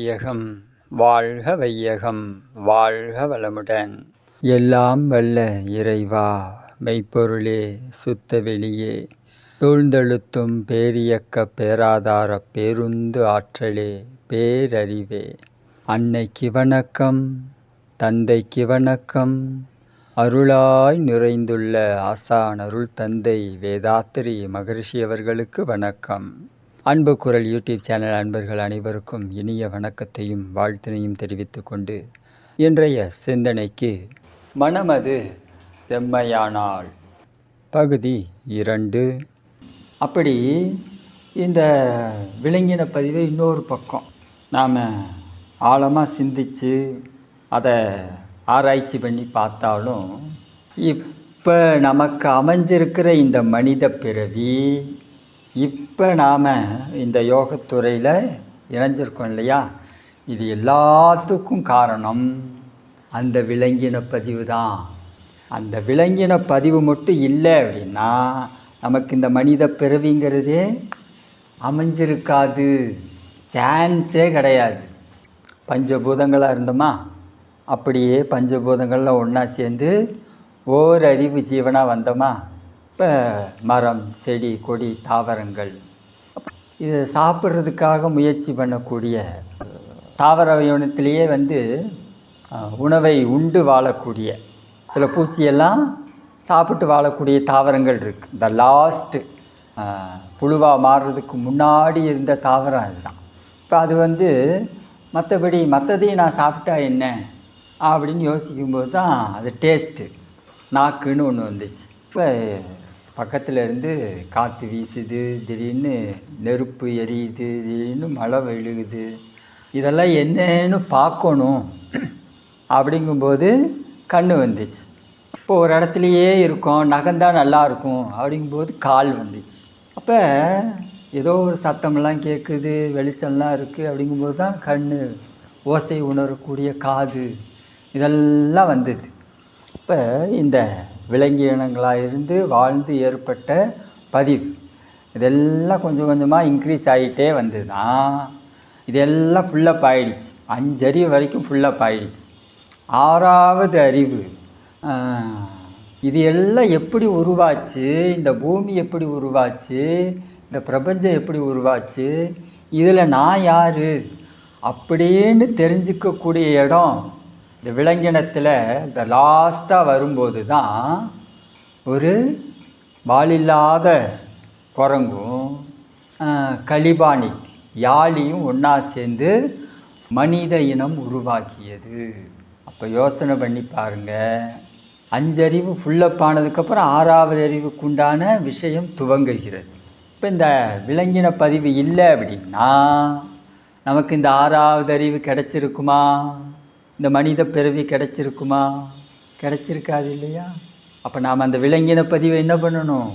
வையகம் வாழ்க வையகம் வாழ்க வளமுடன். எல்லாம் வல்ல இறைவா, மெய்ப்பொருளே, சுத்த வெளியே, சூழ்ந்தெழுத்தும் பேரியக்க பேராதார பேருந்து ஆற்றலே, பேரறிவே, அன்னைக்கு வணக்கம், தந்தைக்கு வணக்கம், அருளாய் நிறைந்துள்ள ஆசான் அருள் தந்தை வேதாத்திரி மகரிஷி அவர்களுக்கு வணக்கம். அன்பு குரல் யூடியூப் சேனல் அன்பர்கள் அனைவருக்கும் இனிய வணக்கத்தையும் வாழ்த்தினையும் தெரிவித்து கொண்டு இன்றைய சிந்தனைக்கு மனமது செம்மையானால் பகுதி 2. அப்படி இந்த விலங்கின பதிவை இன்னொரு பக்கம் நாம் ஆழமாக சிந்தித்து அதை ஆராய்ச்சி பண்ணி பார்த்தாலும், இப்போ நமக்கு அமைஞ்சிருக்கிற இந்த மனித பிறவி, இப்போ நாம் இந்த யோகத்துறையில் இணைஞ்சிருக்கோம் இல்லையா, இது எல்லாத்துக்கும் காரணம் அந்த விலங்கின பதிவு தான். அந்த விலங்கின பதிவு மட்டும் இல்லை அப்படின்னா நமக்கு இந்த மனித பிறவிங்கிறதே அமைஞ்சிருக்காது, சான்ஸே கிடையாது. பஞ்சபூதங்களாக இருந்தோமா, அப்படியே பஞ்சபூதங்களில் ஒன்றா சேர்ந்து ஓரறிவு ஜீவனாக வந்தோமா. இப்போ மரம், செடி, கொடி, தாவரங்கள், இதை சாப்பிட்றதுக்காக முயற்சி பண்ணக்கூடிய தாவர இனத்திலேயே உணவை உண்டு வாழக்கூடிய சில பூச்சியெல்லாம் சாப்பிட்டு வாழக்கூடிய தாவரங்கள் இருக்குது. இந்த லாஸ்ட்டு புழுவாக மாறுறதுக்கு முன்னாடி இருந்த தாவரம் அதுதான். இப்போ அது மற்றபடி மற்றதையும் நான் சாப்பிட்டா என்ன அப்படின்னு யோசிக்கும்போது தான் அது டேஸ்ட்டு நாக்குன்னு ஒன்று வந்துச்சு. இப்போ பக்கத்தில் இருந்து காற்று வீசுது, திடீர்னு நெருப்பு எரியுது, திடீர்னு மழை விழுகுது, இதெல்லாம் என்னன்னு பார்க்கணும் அப்படிங்கும்போது கண் வந்துச்சு. இப்போ ஒரு இடத்துலையே இருக்கோம், நகர்ந்தால் நல்லாயிருக்கும் அப்படிங்கும்போது கால் வந்துச்சு. அப்போ ஏதோ ஒரு சத்தமெல்லாம் கேட்குது, வெளிச்சம்லாம் இருக்குது அப்படிங்கும்போது தான் கண், ஓசை உணரக்கூடிய காது, இதெல்லாம் வந்தது. இப்போ இந்த விலங்கினங்களாக இருந்து வாழ்ந்து ஏற்பட்ட பதிவு இதெல்லாம் கொஞ்சம் கொஞ்சமாக இன்க்ரீஸ் ஆகிட்டே வந்து தான் இதெல்லாம் ஃபுல்லப் ஆகிடுச்சு. 5 அறிவு வரைக்கும் ஃபுல்லப் ஆகிடுச்சு. 6வது அறிவு, இது எல்லாம் எப்படி உருவாச்சு, இந்த பூமி எப்படி உருவாச்சு, இந்த பிரபஞ்சம் எப்படி உருவாச்சு, இதில் நான் யார் அப்படின்னு தெரிஞ்சிக்கக்கூடிய இடம் இந்த விலங்கினத்தில் இந்த லாஸ்ட்டாக வரும்போது தான் ஒரு வாலில்லாத குரங்கும் கலிபானி யாழியும் ஒன்றா சேர்ந்து மனித இனம் உருவாக்கியது. அப்போ யோசனை பண்ணி பாருங்கள், 5 அறிவு ஃபுல்லப் ஆனதுக்கப்புறம் 6வது அறிவுக்குண்டான விஷயம் துவங்குகிறது. இப்போ இந்த விலங்கின பதிவு இல்லை அப்படின்னா நமக்கு இந்த 6வது அறிவு கிடைச்சிருக்குமா, இந்த மனித பிறவி கிடைச்சிருக்குமா? கிடைச்சிருக்காது இல்லையா? அப்போ நாம் அந்த விலங்கின பதிவை என்ன பண்ணணும்?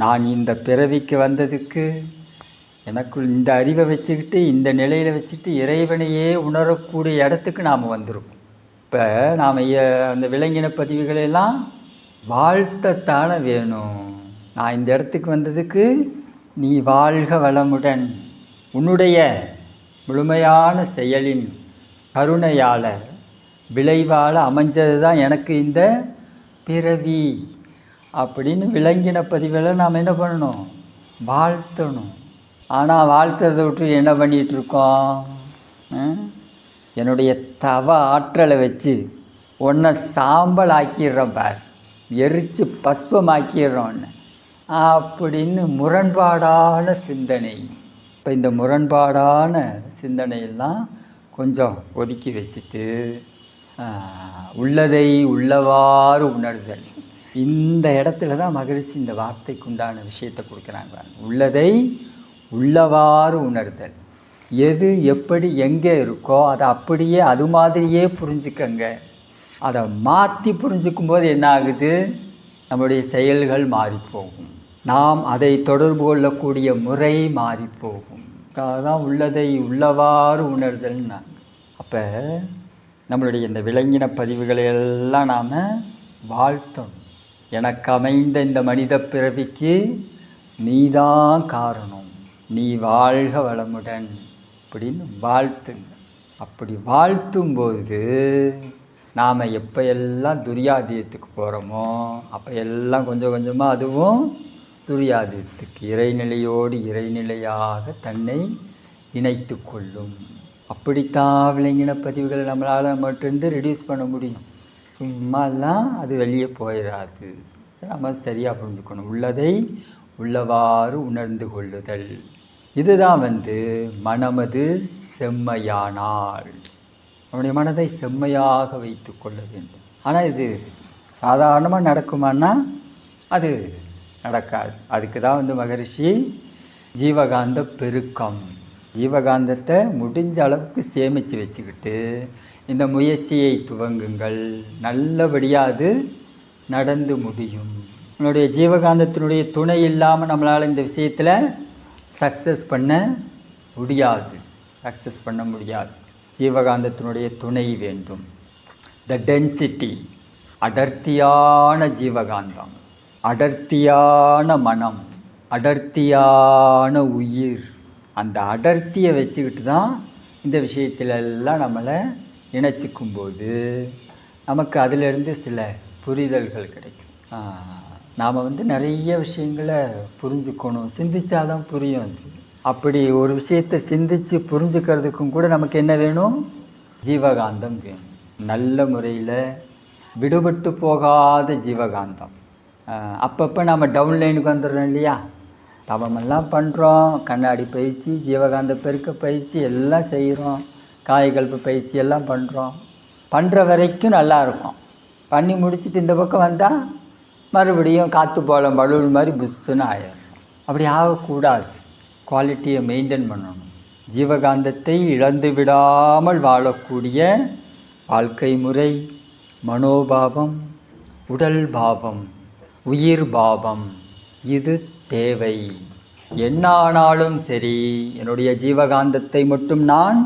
நான் இந்த பிறவிக்கு வந்ததுக்கு எனக்குள் இந்த அறிவை வச்சுக்கிட்டு, இந்த நிலையில் வச்சுட்டு இறைவனையே உணரக்கூடிய இடத்துக்கு நாம் வந்திருக்கோம். இப்போ நாம் அந்த விலங்கின பதிவுகளெல்லாம் வாழ்த்தத்தானே வேணும். நான் இந்த இடத்துக்கு வந்ததுக்கு நீ வாழ்க வளமுடன், உன்னுடைய முழுமையான செயலின் கருணையால் விளைவால் அமைஞ்சது தான் எனக்கு இந்த பிறவி அப்படின்னு விலங்கின பதிவில் நாம் என்ன பண்ணணும்? வாழ்த்தணும். ஆனால் வாழ்த்ததை விட்டு என்ன பண்ணிகிட்ருக்கோம்? என்னுடைய தவ ஆற்றலை வச்சு ஒன்றை சாம்பல் ஆக்கிடுறோம் பார், எரித்து பஸ்பமாக்கிடுறோன்னு அப்படின்னு முரண்பாடான சிந்தனை. இப்போ இந்த முரண்பாடான சிந்தனையெல்லாம் கொஞ்சம் ஒதுக்கி வச்சுட்டு உள்ளதை உள்ளவாறு உணர்தல். இந்த இடத்துல தான் மகிழ்ச்சி இந்த வார்த்தைக்குண்டான விஷயத்தை கொடுக்குறாங்க. உள்ளதை உள்ளவாறு உணர்தல். எது எப்படி எங்கே இருக்கோ அதை அப்படியே அது மாதிரியே புரிஞ்சுக்கங்க. அதை மாற்றி புரிஞ்சுக்கும் போது என்ன ஆகுது? நம்முடைய செயல்கள் மாறிப்போகும், நாம் அதை தொடர்பு கொள்ளக்கூடிய முறை மாறிப்போகும். அதுதான் உள்ளதை உள்ளவாறு உணர்தல்னா. அப்போ நம்மளுடைய இந்த விலங்கின பதிவுகளை எல்லாம் நாம் வாழ்த்தணும். எனக்கு அமைந்த இந்த மனித பிறவிக்கு நீதான் காரணம், நீ வாழ்க வளமுடன் அப்படின்னு வாழ்த்துங்க. அப்படி வாழ்த்தும்போது நாம் எப்போ எல்லாம் துரியாதீயத்துக்கு போகிறோமோ அப்போ எல்லாம் கொஞ்சம் கொஞ்சமாக அதுவும் துரியாதீயத்துக்கு இறைநிலையோடு இறைநிலையாக தன்னை இணைத்து கொள்ளும். அப்படித்தான் விளங்கின பதிவுகளை நம்மளால் மட்டும் ரெடியூஸ் பண்ண முடியும். சும்மாலாம் அது வெளியே போயிடாது. நம்ம சரியாக புரிஞ்சுக்கணும். உள்ளதை உள்ளவாறு உணர்ந்து கொள்ளுதல், இதுதான் மனமது செம்மையானால். நம்முடைய மனதை செம்மையாக வைத்து கொள்ள வேண்டும். ஆனால் இது சாதாரணமாக நடக்குமான்னா அது நடக்காது. அதுக்கு தான் மகரிஷி ஜீவகாந்த பெருக்கம், ஜீவகாந்தத்தை முடிஞ்ச அளவுக்கு சேமித்து வச்சுக்கிட்டு இந்த முயற்சியை துவங்குங்கள். நல்லபடியாக அது நடந்து முடியும். நம்மளுடைய ஜீவகாந்தத்தினுடைய துணை இல்லாமல் நம்மளால் இந்த விஷயத்தில் சக்ஸஸ் பண்ண முடியாது. ஜீவகாந்தத்தினுடைய துணை வேண்டும். த டென்சிட்டி, அடர்த்தியான ஜீவகாந்தம், அடர்த்தியான மனம், அடர்த்தியான உயிர், அந்த அடர்த்தியை வச்சுக்கிட்டு தான் இந்த விஷயத்திலெல்லாம் நம்மளை இணைச்சிக்கும்போது நமக்கு அதிலிருந்து சில புரிதல்கள் கிடைக்கும். நாம் நிறைய விஷயங்களை புரிஞ்சுக்கணும், சிந்திச்சாதான் புரியும். அப்படி ஒரு விஷயத்தை சிந்தித்து புரிஞ்சுக்கிறதுக்கும் கூட நமக்கு என்ன வேணும்? ஜீவகாந்தம் வேணும். நல்ல முறையில் விடுபட்டு போகாத ஜீவகாந்தம். அப்பப்போ நம்ம டவுன்லைனுக்கு வந்துடுறோம் இல்லையா? தவமெல்லாம் பண்ணுறோம், கண்ணாடி பயிற்சி, ஜீவகாந்த பெருக்க பயிற்சி எல்லாம் செய்கிறோம், காய்கல்ப பயிற்சி எல்லாம் பண்ணுற வரைக்கும் நல்லா இருக்கும். பண்ணி முடிச்சுட்டு இந்த பக்கம் வந்தால் மறுபடியும் காற்று போலம் பலூன் மாதிரி புஷ்ஷுன்னு ஆயிடும். அப்படி ஆகக்கூடாது. குவாலிட்டியை மெயின்டைன் பண்ணணும். ஜீவகாந்தத்தை இழந்து விடாமல் வாழக்கூடிய வாழ்க்கை முறை, மனோபாவம், உடல் பாவம், உயிர் பாவம், இது தேவை. என்ன ஆனாலும் சரி, என்னுடைய ஜீவகாந்தத்தை மட்டும் நான்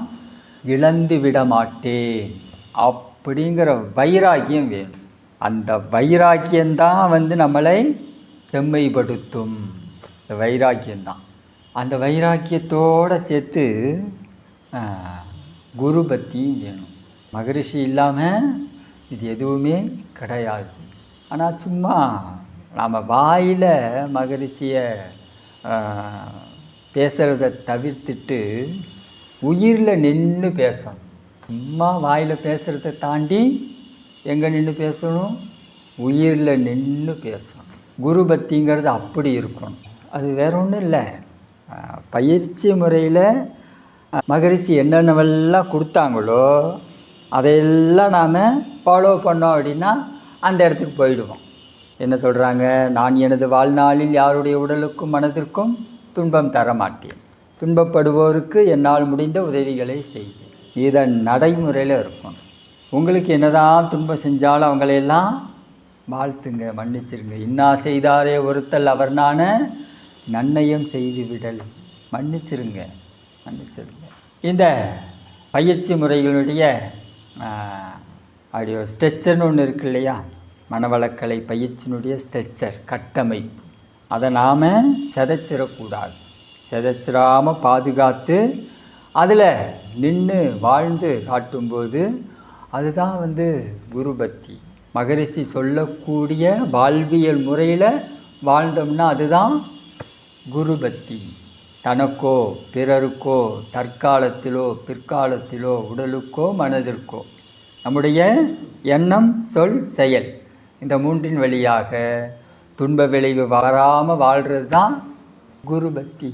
இழந்து விட மாட்டேன் அப்படிங்கிற வைராக்கியம் வேணும். அந்த வைராக்கியம்தான் நம்மளை செம்மைப்படுத்தும். இந்த வைராக்கியம்தான். அந்த வைராக்கியத்தோடு சேர்த்து குரு பக்தியும் வேணும். மகரிஷி இல்லாமல் இது எதுவுமே கிடையாது. ஆனால் சும்மா நாம் வாயில் மகரிஷியை பேசுகிறத தவிர்த்துட்டு உயிரில் நின்று பேசணும். சும்மா வாயில் பேசுகிறத தாண்டி எங்கே நின்று பேசணும்? உயிரில் நின்று பேசணும். குரு பக்திங்கிறது அப்படி இருக்கணும். அது வேற ஒன்றும் இல்லை. பயிற்சி முறையில் மகரிஷி என்னென்னவெல்லாம் கொடுத்தாங்களோ அதையெல்லாம் நாம் ஃபாலோ பண்ணோம் அப்படின்னா அந்த இடத்துக்கு போயிடுவோம். என்ன சொல்கிறாங்க? நான் எனது வாழ்நாளில் யாருடைய உடலுக்கும் மனதிற்கும் துன்பம் தரமாட்டேன், துன்பப்படுவோருக்கு என்னால் முடிந்த உதவிகளை செய்வேன். இதன் நடைமுறையில் இருக்கும். உங்களுக்கு என்னதான் துன்பம் செஞ்சாலும் அவங்களையெல்லாம் வாழ்த்துங்க, மன்னிச்சிருங்க. இன்னா செய்தாரே ஒருத்தல் அவர் நான நன்னயம் செய்து விடல். மன்னிச்சிருங்க. இந்த பயிற்சி முறைகளுடைய ஆடியோ ஸ்ட்ரெச்சர்னு ஒன்று இருக்கு இல்லையா? மனவளக்கலை பயிற்சியினுடைய ஸ்ட்ரெச்சர், கட்டமைப்பு. அதை நாம் சிதைச்சிடக்கூடாது. சிதைச்சிடாமல் பாதுகாத்து அதில் நின்று வாழ்ந்து காட்டும்போது அதுதான் குரு பக்தி. மகரிஷி சொல்லக்கூடிய வாழ்வியல் முறையில் வாழ்ந்தோம்னா அதுதான் குரு பக்தி. தனக்கோ பிறருக்கோ தற்காலத்திலோ பிற்காலத்திலோ உடலுக்கோ மனதிற்கோ நம்முடைய எண்ணம், சொல், செயல், இந்த மூன்றின் வழியாக துன்ப விளைவு வராமல் வாழ்கிறது தான் குரு பக்தி.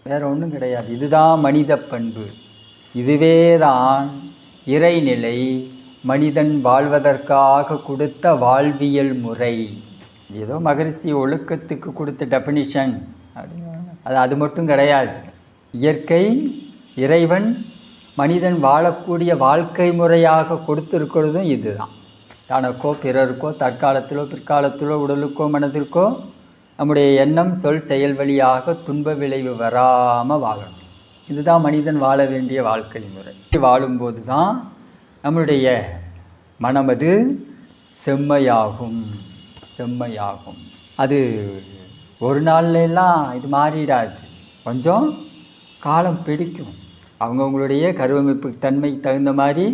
வேறு ஒன்றும் கிடையாது. இதுதான் மனித பண்பு. இதுவே தான் இறைநிலை மனிதன் வாழ்வதற்காக கொடுத்த வாழ்வியல் முறை. ஏதோ மகரிஷி ஒழுக்கத்துக்கு கொடுத்த டெஃபினிஷன் அது மட்டும் கிடையாது. இயற்கை, இறைவன் மனிதன் வாழக்கூடிய வாழ்க்கை முறையாக கொடுத்துருக்கிறதும் இதுதான். தனக்கோ பிறருக்கோ தற்காலத்திலோ பிற்காலத்திலோ உடலுக்கோ மனதிற்கோ நம்முடைய எண்ணம், சொல், செயல் வழியாக துன்ப விளைவு வராமல் வாழணும். இதுதான் மனிதன் வாழ வேண்டிய வாழ்க்கை முறை. வாழும்போது தான் நம்முடைய மனமது செம்மையாகும். அது ஒரு நாள்லாம் இது மாறிடாது. கொஞ்சம் காலம் பிடிக்கும். அவங்கவுங்களுடைய கருவமைப்பு தன்மைக்கு தகுந்த மாதிரி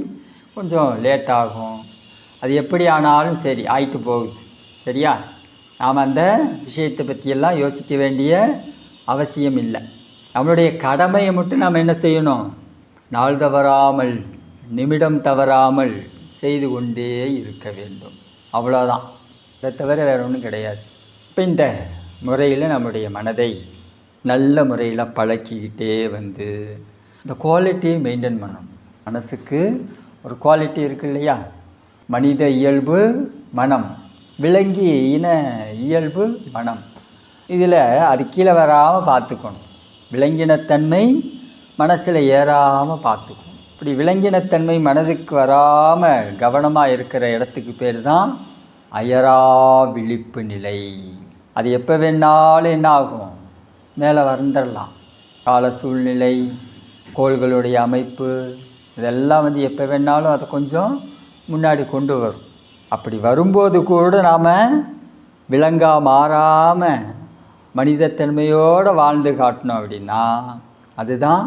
கொஞ்சம் லேட் ஆகும். அது எப்படி ஆனாலும் சரி ஆயிட்டு போகுது. சரியா? நாம் அந்த விஷயத்தை பற்றியெல்லாம் யோசிக்க வேண்டிய அவசியம் இல்லை. நம்மளுடைய கடமையை மட்டும் நாம் என்ன செய்யணும்? நாள் தவறாமல் நிமிடம் தவறாமல் செய்து கொண்டே இருக்க வேண்டும். அவ்வளோதான். இதை தவிர வேறு ஒன்றும் கிடையாது. இப்போ இந்த முறையில் நம்முடைய மனதை நல்ல முறையில் பழக்கிக்கிட்டே வந்து இந்த குவாலிட்டியை மெயின்டைன் பண்ணணும். மனசுக்கு ஒரு குவாலிட்டி இருக்குது இல்லையா? மனித இயல்பு மனம், விலங்கி இன இயல்பு மனம். இதில் அது கீழே வராமல் பார்த்துக்கணும். விலங்கினத்தன்மை மனசில் ஏறாமல் பார்த்துக்கணும். இப்படி விலங்கினத்தன்மை மனதுக்கு வராமல் கவனமாக இருக்கிற இடத்துக்கு பேர் தான் அயரா விழிப்பு நிலை. அது எப்போ வேணாலும் என்ன ஆகும்? மேலே வந்துடலாம். கால சூழ்நிலை, கோள்களுடைய அமைப்பு, இதெல்லாம் வந்து எப்போ வேணாலும் அதை கொஞ்சம் முன்னாடி கொண்டு வரும். அப்படி வரும்போது கூட நாம் விலங்கா மாறாமல் மனிதத்தன்மையோடு வாழ்ந்து காட்டணும். அப்படின்னா அதுதான்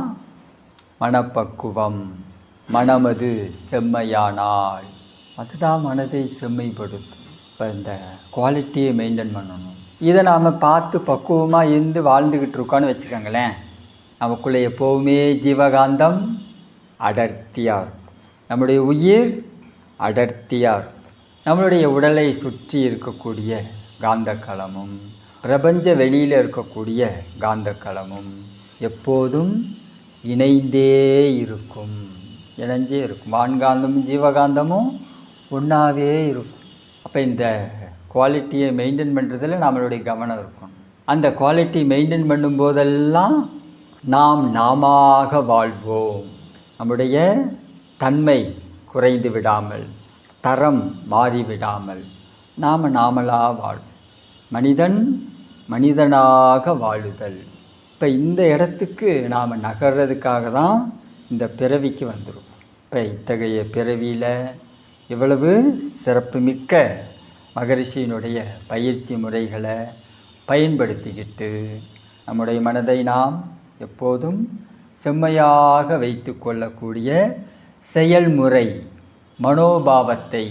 மனப்பக்குவம். மனமது செம்மையானால் அதுதான் மனதை செம்மைப்படுத்தும். இப்போ இந்த குவாலிட்டியை மெயின்டைன் பண்ணணும். இதை நாம் பார்த்து பக்குவமாக இருந்து வாழ்ந்துக்கிட்டு இருக்கோன்னு வச்சுக்கோங்களேன், நமக்குள்ளே எப்போவுமே ஜீவகாந்தம் அடர்த்தியாக இருக்கும். நம்முடைய உயிர் அடர்த்தியாக இருக்கும். நம்மளுடைய உடலை சுற்றி இருக்கக்கூடிய காந்தக்களமும் பிரபஞ்ச வெளியில் இருக்கக்கூடிய காந்தக்களமும் எப்போதும் இணைந்தே இருக்கும். இணைஞ்சே இருக்கும். வான்காந்தமும் ஜீவகாந்தமும் ஒன்றாவே இருக்கும். அப்போ இந்த குவாலிட்டியை மெயின்டைன் பண்ணுறதுல நம்மளுடைய கவனம் இருக்கும். அந்த குவாலிட்டி மெயின்டைன் பண்ணும்போதெல்லாம் நாம் நாமாக வாழ்வோம். நம்முடைய தன்மை குறைந்து விடாமல், தரம் மாறிவிடாமல் நாம் நாமளாக வாழ்வோம். மனிதன் மனிதனாக வாழுதல். இப்போ இந்த இடத்துக்கு நாம் நகர்றதுக்காக தான் இந்த பிறவிக்கு வந்துருக்கோம். இப்போ இத்தகைய பிறவியில் எவ்வளவு சிறப்புமிக்க மகரிஷியினுடைய பயிற்சி முறைகளை பயன்படுத்திக்கிட்டு நம்முடைய மனதை நாம் எப்போதும் செம்மையாக வைத்து கொள்ளக்கூடிய செயல்முறை மனோபாவத்தை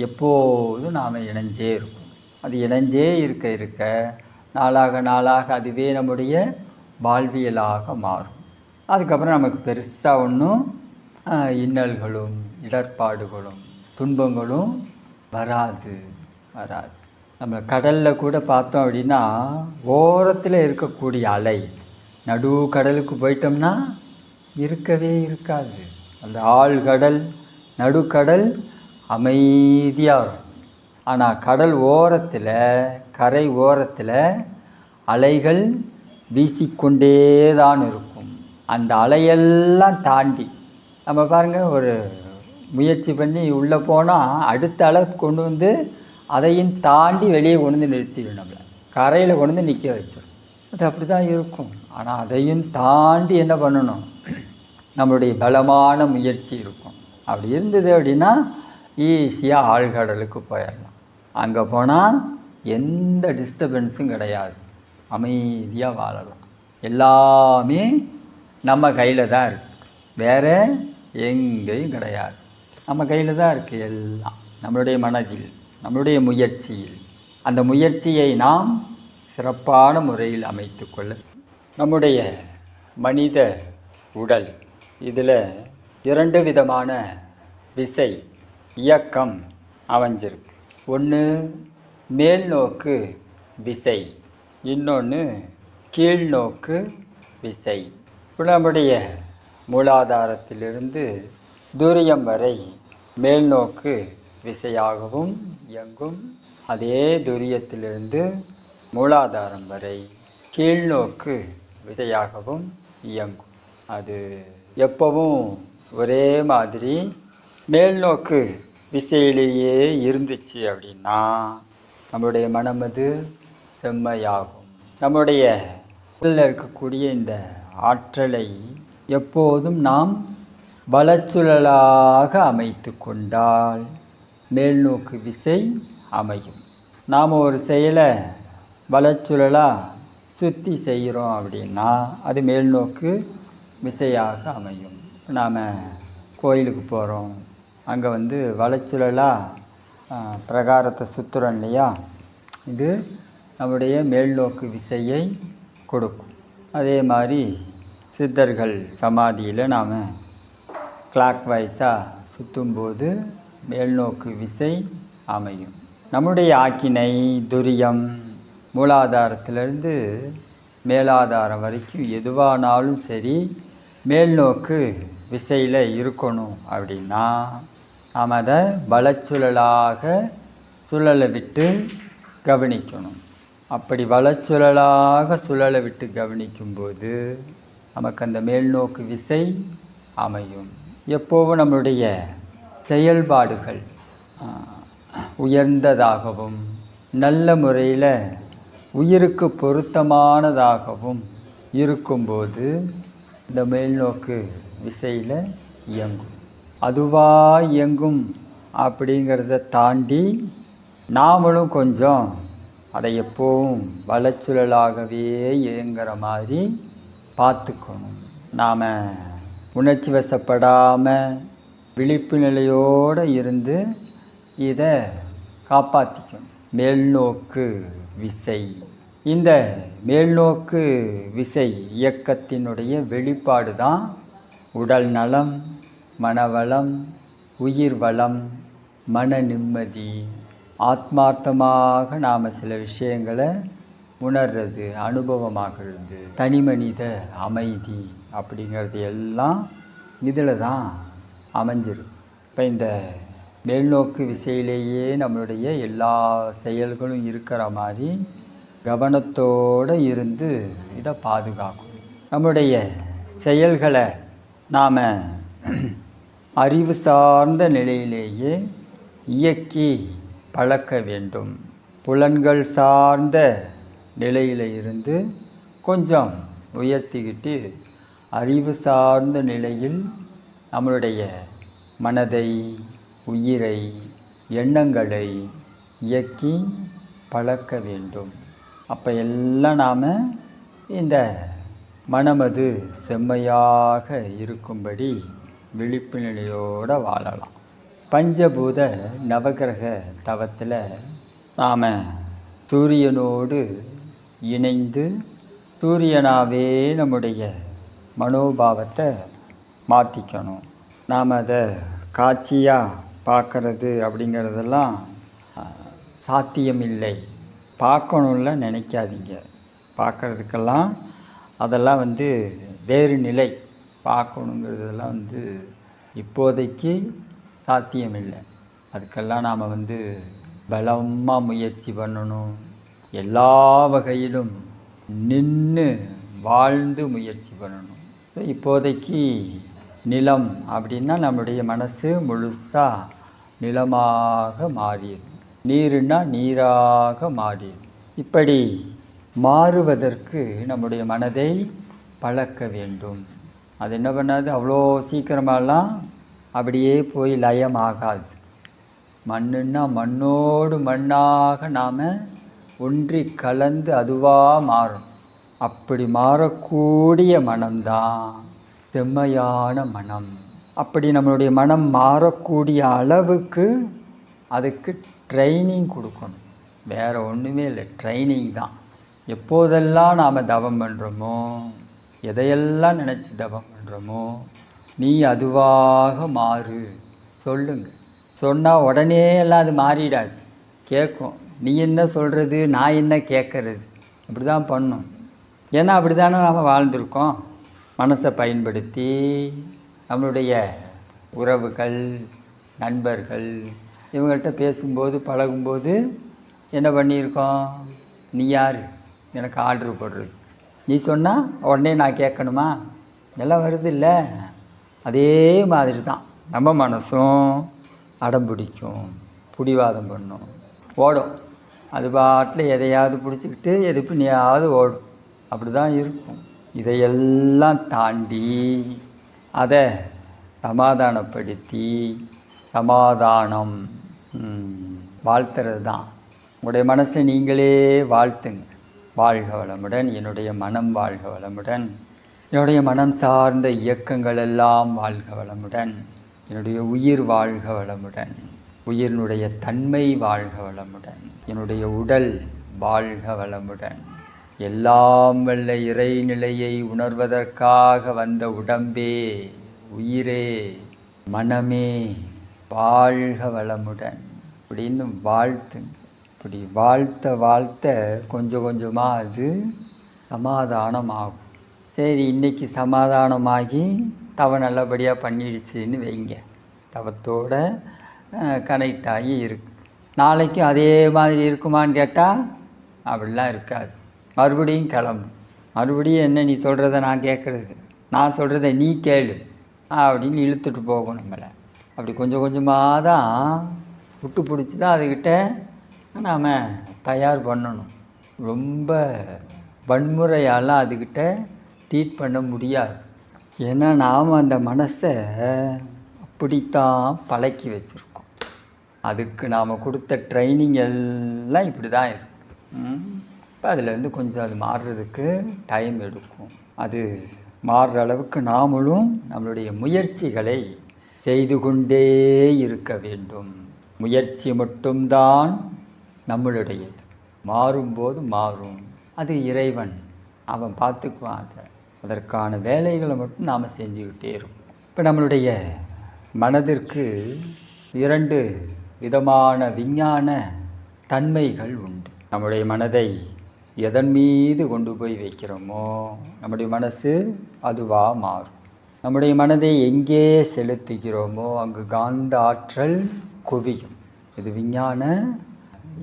எப்போதும் நாம் இணைஞ்சே இருக்கும். அது இணைஞ்சே இருக்க இருக்க நாளாக நாளாக அதுவே நம்முடைய வாழ்வியலாக மாறும். அதுக்கப்புறம் நமக்கு பெருசாக ஒன்றும் இன்னல்களும் இடர்பாடுகளும் துன்பங்களும் வராது. நம்ம கடலில் கூட பார்த்தோம் அப்படின்னா ஓரத்தில் இருக்கக்கூடிய அலை நடு கடலுக்கு போயிட்டோம்னா இருக்கவே இருக்காது. அந்த ஆழ்கடல் நடுக்கடல் அமைதியாக இருக்கும். ஆனால் கடல் ஓரத்தில், கரை ஓரத்தில் அலைகள் வீசிக்கொண்டே தான் இருக்கும். அந்த அலையெல்லாம் தாண்டி நம்ம பாருங்கள், ஒரு முயற்சி பண்ணி உள்ளே போனால் அடுத்த அலை கொண்டு வந்து அதையும் தாண்டி வெளியே கொண்டு வந்து நிறுத்திடும். நம்மளை கரையில் கொண்டு வந்து நிற்க வச்சிடும். அது அப்படி தான் இருக்கும். ஆனால் அதையும் தாண்டி என்ன பண்ணணும்? நம்மளுடைய பலமான முயற்சி இருக்கும். அப்படி இருந்தது அப்படின்னா ஈஸியாக ஆழ்கடலுக்கு போயிடலாம். அங்கே போனால் எந்த டிஸ்டர்பன்ஸும் கிடையாது. அமைதியாக வாழலாம். எல்லாமே நம்ம கையில் தான் இருக்குது. வேறு எங்கேயும் கிடையாது. நம்ம கையில் தான் இருக்குது எல்லாம். நம்மளுடைய மனதில், நம்மளுடைய முயற்சியில். அந்த முயற்சியை நாம் சிறப்பான முறையில் அமைத்து கொள்ள நம்முடைய மனித உடல் இதில் 2 விதமான விசை இயக்கம் அமைஞ்சிருக்கு. ஒன்று மேல்நோக்கு விசை, இன்னொன்று கீழ்நோக்கு விசை. இப்போ நம்முடைய மூலாதாரத்திலிருந்து துரியம் வரை மேல்நோக்கு விசையாகவும் இயங்கும். அதே துரியத்திலிருந்து மூலாதாரம் வரை கீழ்நோக்கு விசையாகவும் இயங்கும். அது எப்பவும் ஒரே மாதிரி மேல்நோக்கு விசையிலேயே இருந்துச்சு அப்படின்னா நம்முடைய மனம் அது செம்மையாகும். நம்முடைய உடலில் இருக்கக்கூடிய இந்த ஆற்றலை எப்போதும் நாம் வலச்சுழலாக அமைத்து கொண்டால் மேல்நோக்கு விசை அமையும். நாம் ஒரு செயலை வலச்சுழலாக சுற்றி செய்கிறோம் அப்படின்னா அது மேல்நோக்கு விசையாக அமையும். நாம் கோயிலுக்கு போகிறோம், அங்கே வந்து வலச்சுழலாக பிரகாரத்தை சுற்றுறோம் இல்லையா, இது நம்முடைய மேல்நோக்கு விசையை கொடுக்கும். அதே மாதிரி சித்தர்கள் சமாதியில் நாம் கிளாக் வைஸாக சுற்றும்போது மேல்நோக்கு விசை அமையும். நம்முடைய ஆக்கினை துரியம் மூலாதாரத்திலிருந்து மேலாதாரம் வரைக்கும் எதுவானாலும் சரி மேல்நோக்கு விசையில் இருக்கணும் அப்படின்னா நாம் அதை வலச்சுழலாக சுழலை விட்டு கவனிக்கணும். அப்படி வலச்சுழலாக சுழலை விட்டு கவனிக்கும்போது நமக்கு அந்த மேல்நோக்கு விசை அமையும். எப்போவும் நம்முடைய செயல்பாடுகள் உயர்ந்ததாகவும் நல்ல முறையில் உயிருக்கு பொருத்தமானதாகவும் இருக்கும்போது இந்த மேல்நோக்கு விசையில் இயங்கும். அதுவாக இயங்கும் அப்படிங்கிறத தாண்டி நாமளும் கொஞ்சம் அதை எப்போவும் வலச்சுழலாகவே இயங்குகிற மாதிரி பார்த்துக்கணும். நாம் உணர்ச்சி வசப்படாமல் விழிப்பு நிலையோடு இருந்து இதை காப்பாற்றிக்கணும். மேல்நோக்கு விசை, இந்த மேல்நோக்கு விசை இயக்கத்தினுடைய வெளிப்பாடு தான் உடல் நலம், மனவளம், உயிர் வளம், மன நிம்மதி, ஆத்மார்த்தமாக நாம் சில விஷயங்களை உணர்றது, அனுபவமாகிறது, தனி மனித அமைதி அப்படிங்கிறது எல்லாம் இதில் தான் அமைஞ்சிருக்கு. இப்போ இந்த மேல்நோக்கு விசையிலேயே நம்மளுடைய எல்லா செயல்களும் இருக்கிற மாதிரி கவனத்தோடு இருந்து இதை பாதுகாக்கும். நம்முடைய செயல்களை நாம் அறிவு சார்ந்த நிலையிலேயே இயக்கி பழக்க வேண்டும். புலன்கள் சார்ந்த நிலையில் இருந்து கொஞ்சம் உயர்த்திக்கிட்டு அறிவு சார்ந்த நிலையில் நம்மளுடைய மனதை, உயிரை, எண்ணங்களை இயக்கி பழக்க வேண்டும். அப்போ எல்லாம் நாம் இந்த மனமது செம்மையாக இருக்கும்படி விழிப்பு நிலையோடு வாழலாம். பஞ்சபூத நவகிரக தவத்தில் நாம் சூரியனோடு இணைந்து சூரியனாவே நம்முடைய மனோபாவத்தை மாற்றிக்கணும். நாம் அதை காட்சியாக பார்க்கறது அப்படிங்கிறதெல்லாம் சாத்தியமில்லை. பார்க்கணும்ல நினைக்காதீங்க. பார்க்குறதுக்கெல்லாம் அதெல்லாம் வேறு நிலை. பார்க்கணுங்கிறதெல்லாம் இப்போதைக்கு சாத்தியமில்லை. அதுக்கெல்லாம் நாம் பலமாக முயற்சி பண்ணணும். எல்லா வகையிலும் நின்று வாழ்ந்து முயற்சி பண்ணணும். இப்போதைக்கு நிலம் அப்படின்னா நம்முடைய மனசு முழுசாக நிலமாக மாறிடும். நீருன்னா நீராக மாறிடும். இப்படி மாறுவதற்கு நம்முடைய மனதை பழக்க வேண்டும். அது என்ன பண்ணாது, அவ்வளோ சீக்கிரமாலாம் அப்படியே போய் லயம் ஆகாது. மண்ணுன்னா மண்ணோடு மண்ணாக நாம் ஒன்றி கலந்து அதுவாக மாறும். அப்படி மாறக்கூடிய மனம்தான் செம்மையான மனம். அப்படி நம்மளுடைய மனம் மாறக்கூடிய அளவுக்கு அதுக்கு ட்ரைனிங் கொடுக்கணும். வேறு ஒன்றுமே இல்லை, ட்ரைனிங் தான். எப்போதெல்லாம் நாம் தவம் பண்ணுறோமோ, எதையெல்லாம் நினச்சி தவம் பண்ணுறோமோ, நீ அதுவாக மாறு சொல்லுங்க. சொன்னால் உடனே எல்லாம் அது மாறிடாது, கேட்கும். நீ என்ன சொல்கிறது, நான் என்ன கேட்கறது, அப்படி தான் பண்ணும். ஏன்னா அப்படி தானே நாம் வாழ்ந்திருக்கோம். மனசை பயன்படுத்தி நம்மளுடைய உறவுகள், நண்பர்கள் இவங்கள்ட்ட பேசும்போது பழகும்போது என்ன பண்ணியிருக்கோம், நீ யார் எனக்கு ஆர்டரு போடுறது, நீ சொன்னால் உடனே நான் கேட்கணுமா, எல்லாம் வருது இல்லை. அதே மாதிரி தான் நம்ம மனசும் அடம் பிடிக்கும், பிடிவாதம் பண்ணும், ஓடும். அது பாட்டில் எதையாவது பிடிச்சிக்கிட்டு எது பின்னையாவது ஓடும். அப்படி தான் இருக்கும். இதையெல்லாம் தாண்டி அதை சமாதானப்படுத்தி சமாதானம் வாழ்த்துறது தான். உங்களுடைய மனசை நீங்களே வாழ்த்துங்க. வாழ்க வளமுடன், என்னுடைய மனம் வாழ்க வளமுடன், என்னுடைய மனம் சார்ந்த இயக்கங்கள் எல்லாம் வாழ்க வளமுடன். என்னுடைய உயிர் வாழ்க வளமுடன். உயிரினுடைய தன்மை வாழ்க வளமுடன். என்னுடைய உடல் வாழ்க வளமுடன். எல்லாம் வல்ல இறைநிலையை உணர்வதற்காக வந்த உடம்பே, உயிரே, மனமே வாழ்க வளமுடன் அப்படின்னு வாழ்த்துங்க. இப்படி வாழ்த்த கொஞ்சம் கொஞ்சமாக அது சமாதானம் ஆகும். சரி, இன்றைக்கி சமாதானமாகி தவம் நல்லபடியாக பண்ணிடுச்சுன்னு வைங்க, தவத்தோட கனெக்ட் ஆகி இருக்கு. நாளைக்கும் அதே மாதிரி இருக்குமான்னு கேட்டால் அப்படிலாம் இருக்காது. மறுபடியும் கிளம்பு. மறுபடியும் என்ன நீ சொல்கிறத நான் கேட்குறது, நான் சொல்கிறத நீ கேளு அப்படின்னு இழுத்துட்டு போகும் நம்மளை. அப்படி கொஞ்சம் கொஞ்சமாக தான் விட்டு பிடிச்சி தான் அதுக்கிட்ட நாம் தயார் பண்ணணும். ரொம்ப வன்முறையாலாம் அதுக்கிட்ட ட்ரீட் பண்ண முடியாது. ஏன்னா நாம் அந்த மனசை அப்படித்தான் பழக்கி வச்சுருக்கோம். அதுக்கு நாம் கொடுத்த ட்ரைனிங் எல்லாம் இப்படி தான் இருக்குது. இப்போ அதுலேருந்து கொஞ்சம் அது மாறுறதுக்கு டைம் எடுக்கும். அது மாறுற அளவுக்கு நாமளும் நம்மளுடைய முயற்சிகளை செய்து கொண்டே இருக்க வேண்டும். முயற்சி மட்டும்தான் நம்மளுடையது. மாறும்போது மாறும், அது இறைவன் அவன் பார்த்துக்குவான். அதற்கான வேலைகளை மட்டும் நாம் செஞ்சுக்கிட்டே இருக்கோம். இப்போ நம்மளுடைய மனதிற்கு 2 விதமான விஞ்ஞான தன்மைகள் உண்டு. நம்முடைய மனதை எதன் மீது கொண்டு போய் வைக்கிறோமோ நம்முடைய மனசு அதுவாக மாறும். நம்முடைய மனதை எங்கே செலுத்துகிறோமோ அங்கு காந்த ஆற்றல் குவியும். இது விஞ்ஞான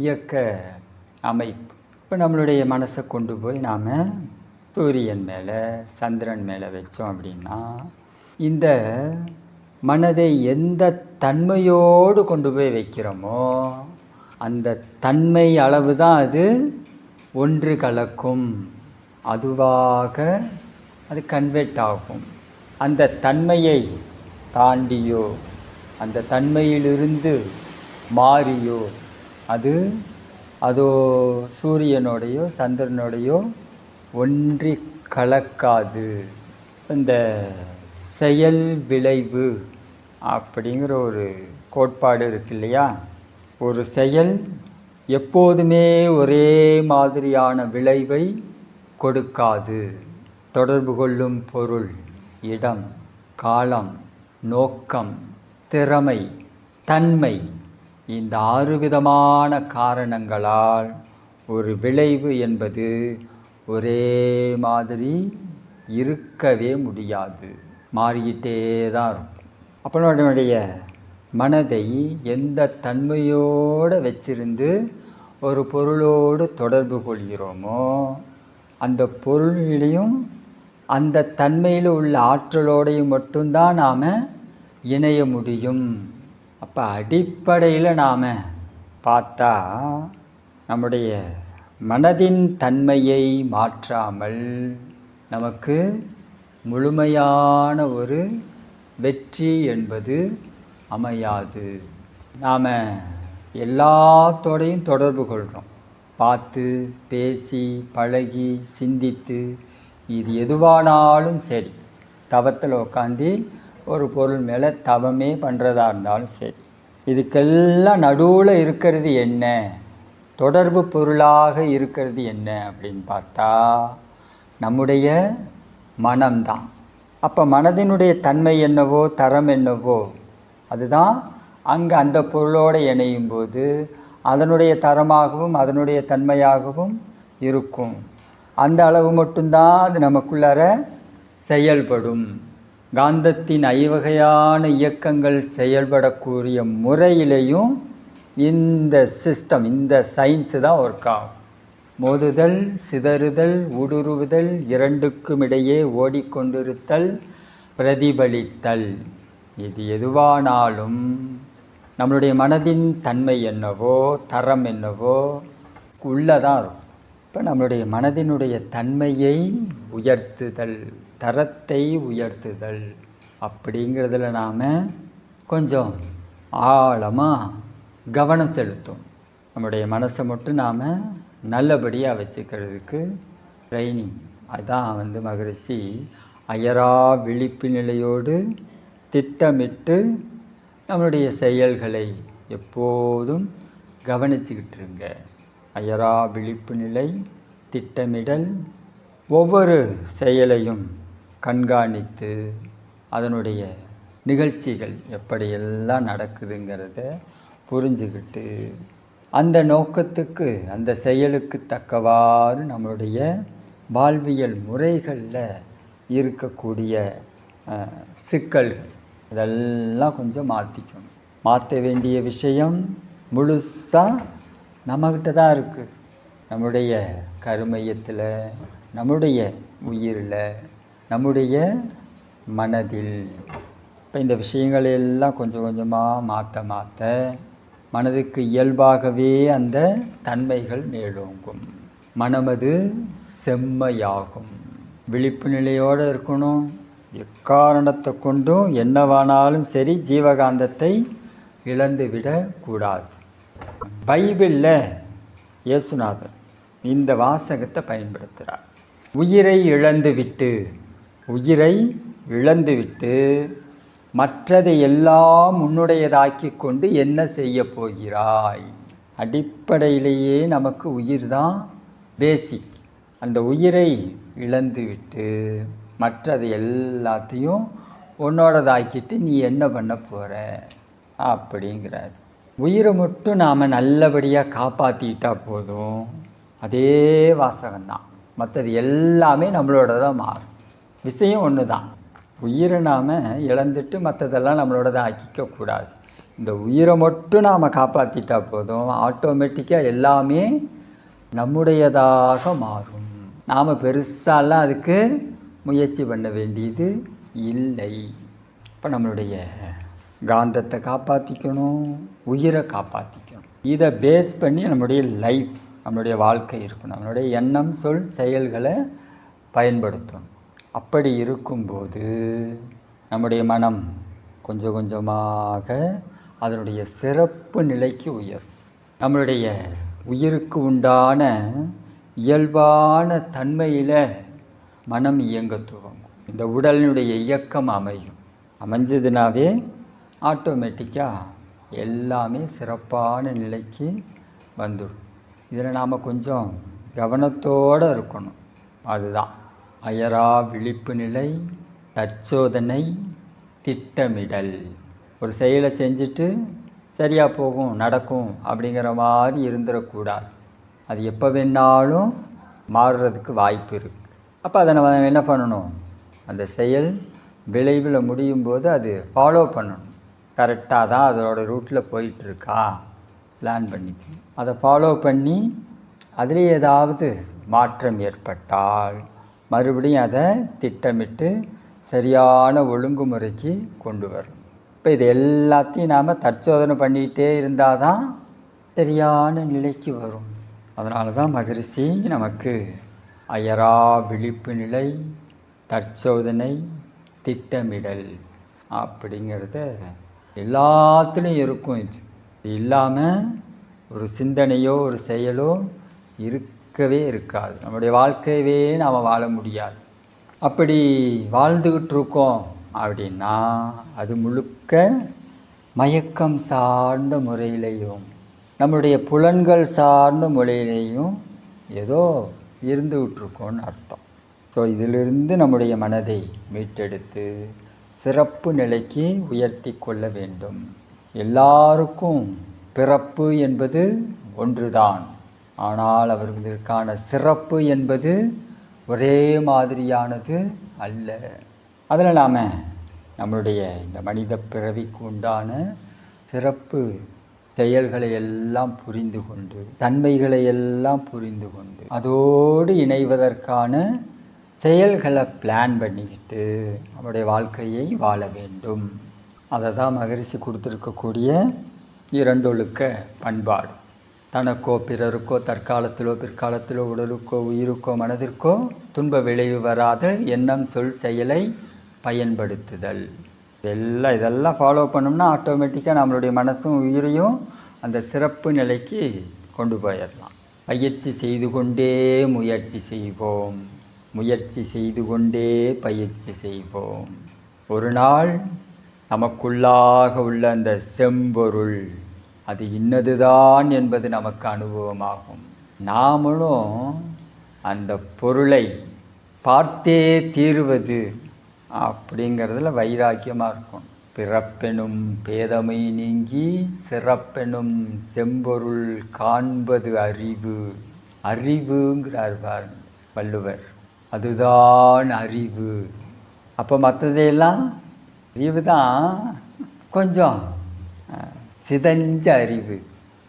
இயக்க அமைப்பு. இப்போ நம்மளுடைய மனசை கொண்டு போய் நாம் சூரியன் மேலே, சந்திரன் மேலே வச்சோம் அப்படின்னா, இந்த மனதை எந்த தன்மையோடு கொண்டு போய் வைக்கிறோமோ அந்த தன்மை அளவு தான் அது ஒன்று கலக்கும். அதுவாக அது கன்வெர்ட் ஆகும். அந்த தன்மையை தாண்டியோ அந்த தன்மையிலிருந்து மாறியோ அதோ சூரியனோடையோ சந்திரனோடையோ ஒன்றி கலக்காது. இந்த செயல் விளைவு அப்படிங்கிற ஒரு கோட்பாடு இருக்கு இல்லையா? ஒரு செயல் எப்போதுமே ஒரே மாதிரியான விளைவை கொடுக்காது. தொடர்பு கொள்ளும் பொருள், இடம், காலம், நோக்கம், திறமை, தன்மை, இந்த 6 விதமான காரணங்களால் ஒரு விளைவு என்பது ஒரே மாதிரி இருக்கவே முடியாது, மாறிக்கிட்டே தான் இருக்கும். அப்போ நம்முடைய மனதை எந்த தன்மையோடு வச்சிருந்து ஒரு பொருளோடு தொடர்பு கொள்கிறோமோ அந்த பொருளிலையும் அந்த தன்மையில் உள்ள ஆற்றலோடையும் மட்டும்தான் நாம் இணைய முடியும். அப்போ அடிப்படையில் நாம் பார்த்தா நம்முடைய மனதின் தன்மையை மாற்றாமல் நமக்கு முழுமையான ஒரு வெற்றி என்பது அமையாது. நாம் எல்லாத்தோடையும் தொடர்பு கொள்கிறோம். பார்த்து, பேசி, பழகி, சிந்தித்து, இது எதுவானாலும் சரி, தவத்தில் உட்காந்து ஒரு பொருள் மேலே தவமே பண்ணுறதா இருந்தாலும் சரி, இதுக்கெல்லாம் நடுவில் இருக்கிறது என்ன, தொடர்பு பொருளாக இருக்கிறது என்ன அப்படின்னு பார்த்தா நம்முடைய மனம்தான். அப்போ மனதினுடைய தன்மை என்னவோ, தரம் என்னவோ, அதுதான் அங்கே அந்த பொருளோடு இணையும் போது அதனுடைய தரமாகவும் அதனுடைய தன்மையாகவும் இருக்கும். அந்த அளவு மட்டும்தான் அது நமக்குள்ளார செயல்படும். காந்தத்தின் 5 வகையான இயக்கங்கள் செயல்படக்கூடிய முறையிலையும் இந்த சிஸ்டம், இந்த சயின்ஸு தான் ஒர்க் ஆகும். மோதுதல், சிதறுதல், ஊடுருவுதல், இரண்டுக்கும் இடையே ஓடிக்கொண்டிருத்தல், பிரதிபலித்தல், இது எதுவானாலும் நம்மளுடைய மனதின் தன்மை என்னவோ, தரம் என்னவோ உள்ளதான் இருக்கும். இப்போ நம்மளுடைய மனதினுடைய தன்மையை உயர்த்துதல், தரத்தை உயர்த்துதல் அப்படிங்கிறதுல நாம் கொஞ்சம் ஆழமாக கவனம் செலுத்தும். நம்முடைய மனசை மட்டும் நாம் நல்லபடியாக வச்சுக்கிறதுக்கு ட்ரைனிங். அதுதான் மகரிஷி அயரா விழிப்பு நிலையோடு திட்டமிட்டு நம்மளுடைய செயல்களை எப்போதும் கவனிச்சுக்கிட்டு இருங்க. அயரா விழிப்பு நிலை, திட்டமிடல், ஒவ்வொரு செயலையும் கண்காணித்து அதனுடைய நிகழ்ச்சிகள் எப்படியெல்லாம் நடக்குதுங்கிறத புரிஞ்சுக்கிட்டு அந்த நோக்கத்துக்கு அந்த செயலுக்கு தக்கவாறு நம்மளுடைய வாழ்வியல் முறைகளில் இருக்கக்கூடிய சிக்கல்கள் இதெல்லாம் கொஞ்சம் மாற்றிக்கணும். மாற்ற வேண்டிய விஷயம் முழுசாக நம்மக்கிட்ட தான் இருக்குது. நம்முடைய கருமையத்தில், நம்முடைய உயிரில், நம்முடைய மனதில். இப்போ இந்த விஷயங்கள் எல்லாம் கொஞ்சம் கொஞ்சமாக மாற்ற மனதுக்கு இயல்பாகவே அந்த தன்மைகள் மேலோங்கும். மனமது செம்மையாகும். விழிப்பு நிலையோடு இருக்கணும். எக்காரணத்தை கொண்டும் என்னவானாலும் சரி ஜீவகாந்தத்தை இழந்துவிடக்கூடாது. பைபிளில் இயேசுநாதர் இந்த வாசகத்தை பயன்படுத்துகிறார். உயிரை இழந்துவிட்டு மற்றதை எல்லாம் உன்னுடையதாக்கி கொண்டு என்ன செய்ய போகிறாய்? அடிப்படையிலேயே நமக்கு உயிர் தான் பேசிக். அந்த உயிரை இழந்துவிட்டு மற்றதை எல்லாத்தையும் உன்னோடதாக்கிட்டு நீ என்ன பண்ண போகிற அப்படிங்கிறார். உயிரை மட்டும் நாம் நல்லபடியாக காப்பாற்றிக்கிட்டா போதும். அதே வாசகம்தான். மற்றது எல்லாமே நம்மளோட தான் மாறும். விஷயம் ஒன்று தான். உயிரை நாம் இழந்துட்டு மற்றதெல்லாம் நம்மளோட ஆக்கிக்கக்கூடாது. இந்த உயிரை மட்டும் நாம் காப்பாற்றிட்டா போதும். ஆட்டோமேட்டிக்காக எல்லாமே நம்முடையதாக மாறும். நாம் பெருசாலாம் அதுக்கு முயற்சி பண்ண வேண்டியது இல்லை. இப்போ நம்மளுடைய காந்தத்தை காப்பாற்றிக்கணும், உயிரை காப்பாற்றிக்கணும். இதை பேஸ் பண்ணி நம்மளுடைய லைஃப், நம்மளுடைய வாழ்க்கை இருக்கணும். நம்மளுடைய எண்ணம், சொல், செயல்களை பயன்படுத்தணும். அப்படி இருக்கும்போது நம்முடைய மனம் கொஞ்சம் கொஞ்சமாக அதனுடைய சிறப்பு நிலைக்கு உயரும். நம்மளுடைய உயிருக்கு உண்டான இயல்பான தன்மையில் மனம் இயங்க துவங்கும். இந்த உடலினுடைய இயக்கம் அமைஞ்சதுனாவே ஆட்டோமேட்டிக்காக எல்லாமே சிறப்பான நிலைக்கு வந்துடும். இதில் நாம் கொஞ்சம் கவனத்தோடு இருக்கணும். அதுதான் அயரா விழிப்பு நிலை, தற்சோதனை, திட்டமிடல். ஒரு செயலை செஞ்சுட்டு சரியாக போகும், நடக்கும் அப்படிங்கிற மாதிரி இருந்துடக்கூடாது. அது எப்போ வேணாலும் மாறுறதுக்கு வாய்ப்பு இருக்குது. அப்போ அதை நம்ம என்ன பண்ணணும்? அந்த செயல் விளைவில் முடியும் போது அது ஃபாலோ பண்ணணும். கரெக்டாக தான் அதோட ரூட்டில் போயிட்டுருக்கா பிளான் பண்ணிக்கணும். அதை ஃபாலோ பண்ணி அதில் ஏதாவது மாற்றம் ஏற்பட்டால் மறுபடியும் அதை திட்டமிட்டு சரியான ஒழுங்குமுறைக்கு கொண்டு வரும். இப்போ இது எல்லாத்தையும் நாம் தற்சோதனை பண்ணிக்கிட்டே இருந்தால் தான் சரியான நிலைக்கு வரும். அதனால தான் மகரிஷி நமக்கு அயரா விழிப்பு நிலை, தற்சோதனை, திட்டமிடல் அப்படிங்கிறத எல்லாத்துலேயும் இருக்கும். இது இல்லாமல் ஒரு சிந்தனையோ ஒரு செயலோ இருக்கவே இருக்காது. நம்முடைய வாழ்க்கையவே நாம் வாழ முடியாது. அப்படி வாழ்ந்துக்கிட்டு இருக்கோம் அப்படின்னா அது முழுக்க மயக்கம் சார்ந்த முறையிலையும் நம்முடைய புலன்கள் சார்ந்த முறையிலையும் ஏதோ இருந்துகிட்ருக்கோன்னு அர்த்தம். ஸோ இதிலிருந்து நம்முடைய மனதை மீட்டெடுத்து சிறப்பு நிலைக்கு உயர்த்தி கொள்ள வேண்டும். எல்லாருக்கும் பிறப்பு என்பது ஒன்றுதான். ஆனால் அவர்களுக்கான சிறப்பு என்பது ஒரே மாதிரியானது அல்ல. அதில் நாம் நம்மளுடைய இந்த மனித பிறவிக்கு உண்டான சிறப்பு செயல்களை எல்லாம் புரிந்து கொண்டு, தன்மைகளை எல்லாம் புரிந்து கொண்டு, அதோடு இணைவதற்கான செயல்களை பிளான் பண்ணிக்கிட்டு நம்முடைய வாழ்க்கையை வாழ வேண்டும். அதை தான் மகரிஷி கொடுத்துருக்கக்கூடிய இரண்டொழுக்க பண்பாடு. தனக்கோ பிறருக்கோ தற்காலத்திலோ பிற்காலத்திலோ உடலுக்கோ உயிருக்கோ மனதிற்கோ துன்ப விளைவு வராத எண்ணம் சொல் செயலை பயன்படுத்துதல். இதெல்லாம் ஃபாலோ பண்ணோம்னா ஆட்டோமேட்டிக்காக நம்மளுடைய மனசும் உயிரையும் அந்த சிறப்பு நிலைக்கு கொண்டு போயிடலாம். பயிற்சி செய்து கொண்டே முயற்சி செய்வோம். முயற்சி செய்து கொண்டே பயிற்சி செய்வோம். ஒரு நாள் நமக்குள்ளாக உள்ள அந்த செம்பொருள் அது இன்னதுதான் என்பது நமக்கு அனுபவமாகும். நாமளும் அந்த பொருளை பார்த்தே தீருவது அப்படிங்கிறதுல வைராக்கியமாக இருக்கும். பிறப்பெனும் பேதமை நீங்கி சிறப்பெனும் செம்பொருள் காண்பது அறிவு. அறிவுங்கிறார் பாருங்க வள்ளுவர். அதுதான் அறிவு. அப்போ மற்றதையெல்லாம் அறிவு தான் கொஞ்சம் சிதஞ்ச அறிவு.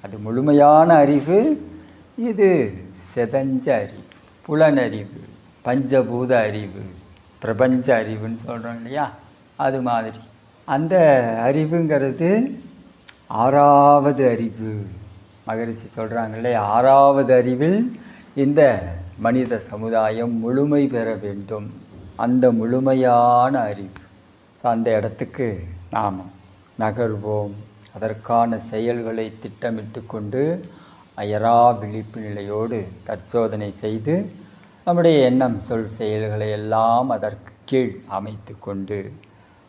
அது முழுமையான அறிவு, இது சிதஞ்ச அறிவு. புலனறிவு, பஞ்சபூத அறிவு, பிரபஞ்ச அறிவுன்னு சொல்கிறோம் இல்லையா, அது மாதிரி. அந்த அறிவுங்கிறது 6வது அறிவு. மகரிஷி சொல்கிறாங்களே, 6வது அறிவில் இந்த மனித சமுதாயம் முழுமை பெற வேண்டும். அந்த முழுமையான அறிவு. ஸோ அந்த இடத்துக்கு நாம் நகர்வோம். அதற்கான செயல்களை திட்டமிட்டு கொண்டு அயரா விழிப்பு நிலையோடு தற்சோதனை செய்து நம்முடைய எண்ணம் சொல் செயல்களை எல்லாம் அதற்கு கீழ் அமைத்து கொண்டு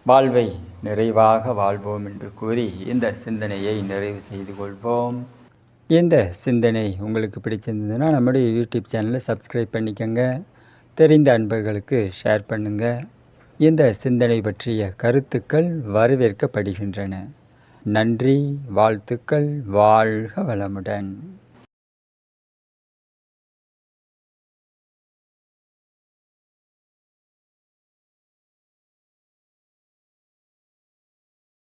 வாழ்வை நிறைவாக வாழ்வோம் என்று கூறி இந்த சிந்தனையை நிறைவு செய்து கொள்வோம். இந்த சிந்தனை உங்களுக்கு பிடிச்சிருந்ததுன்னா நம்முடைய யூடியூப் சேனலை சப்ஸ்கிரைப் பண்ணிக்கோங்க. தெரிந்த அன்பர்களுக்கு ஷேர் பண்ணுங்கள். இந்த சிந்தனை பற்றிய கருத்துக்கள் வரவேற்கப்படுகின்றன. நன்றி, வாழ்த்துக்கள், வாழ்க வளமுடன்.